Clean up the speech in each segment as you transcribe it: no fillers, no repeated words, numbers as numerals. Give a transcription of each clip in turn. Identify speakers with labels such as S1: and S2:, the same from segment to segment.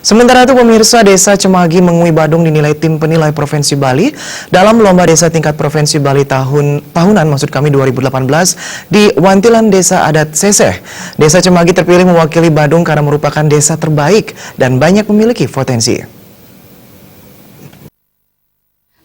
S1: Sementara itu pemirsa, Desa Cemagi Mengui Badung dinilai tim penilai Provinsi Bali dalam Lomba Desa Tingkat Provinsi Bali tahunan 2018 di Wantilan Desa Adat Seseh. Desa Cemagi terpilih mewakili Badung karena merupakan desa terbaik dan banyak memiliki potensi.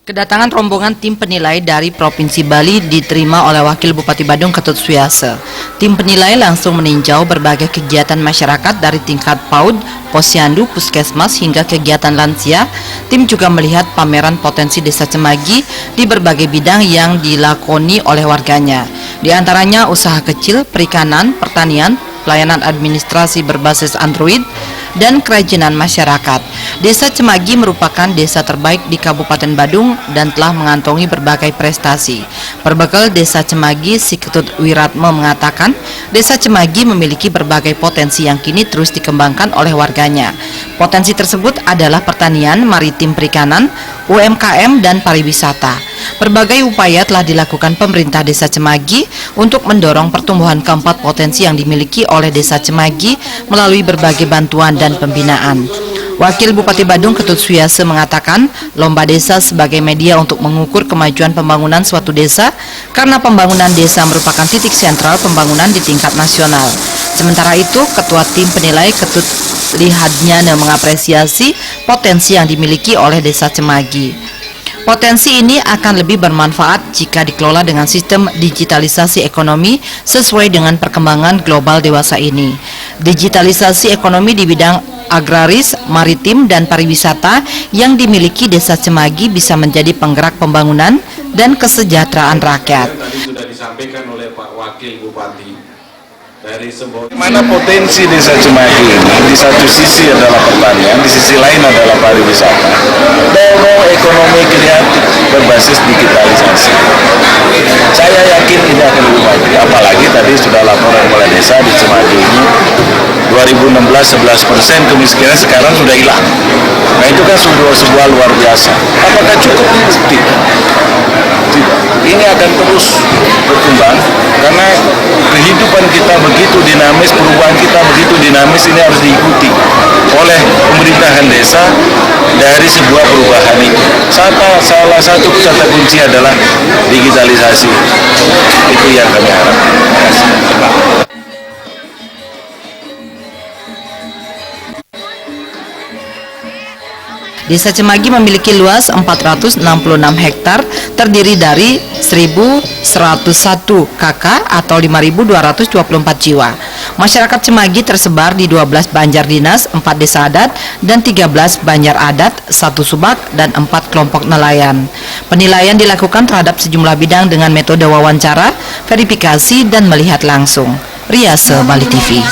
S2: Kedatangan rombongan tim penilai dari Provinsi Bali diterima oleh Wakil Bupati Badung Ketut Suyase. Tim penilai langsung meninjau berbagai kegiatan masyarakat dari tingkat PAUD, Posyandu, Puskesmas hingga kegiatan lansia. Tim juga melihat pameran potensi Desa Cemagi di berbagai bidang yang dilakoni oleh warganya. Di antaranya usaha kecil, perikanan, pertanian, pelayanan administrasi berbasis Android, dan kerajinan masyarakat. Desa Cemagi merupakan desa terbaik di Kabupaten Badung dan telah mengantongi berbagai prestasi. Perbekal Desa Cemagi, Si Ketut Wiratmo mengatakan, Desa Cemagi memiliki berbagai potensi yang kini terus dikembangkan oleh warganya. Potensi tersebut adalah pertanian, maritim perikanan, UMKM, dan pariwisata. Berbagai upaya telah dilakukan pemerintah Desa Cemagi untuk mendorong pertumbuhan keempat potensi yang dimiliki oleh Desa Cemagi melalui berbagai bantuan dan pembinaan. Wakil Bupati Badung Ketut Suyase mengatakan, lomba desa sebagai media untuk mengukur kemajuan pembangunan suatu desa karena pembangunan desa merupakan titik sentral pembangunan di tingkat nasional. Sementara itu, Ketua Tim Penilai Ketut Lihadnyana mengapresiasi potensi yang dimiliki oleh Desa Cemagi. Potensi ini akan lebih bermanfaat jika dikelola dengan sistem digitalisasi ekonomi sesuai dengan perkembangan global dewasa ini. Digitalisasi ekonomi di bidang agraris, maritim, dan pariwisata yang dimiliki Desa Cemagi bisa menjadi penggerak pembangunan dan kesejahteraan rakyat.
S3: Tadi sudah disampaikan oleh Pak Wakil Bupati. Dari mana potensi Desa Cemagi ini, di satu sisi adalah pertanian, di sisi lain adalah pariwisata. Dorong ekonomi kreatif berbasis digitalisasi. Saya yakin ini akan lebih maju. Apalagi tadi sudah laporan kepala desa di Cemagi ini 2016 11% kemiskinan sekarang sudah hilang. Nah itu kan sebuah luar biasa. Apakah cukup? Tidak. Ini akan terus berkembang karena kehidupan kita begitu dinamis, perubahan kita begitu dinamis, ini harus diikuti oleh pemerintahan desa dari sebuah perubahan ini. Salah satu kata kunci adalah digitalisasi. Itu yang kami harapkan.
S2: Desa Cemagi memiliki luas 466 hektar, terdiri dari 1.101 KK atau 5.224 jiwa. Masyarakat Cemagi tersebar di 12 banjar dinas, 4 desa adat, dan 13 banjar adat, 1 subak, dan 4 kelompok nelayan. Penilaian dilakukan terhadap sejumlah bidang dengan metode wawancara, verifikasi, dan melihat langsung. Riase, Bali TV.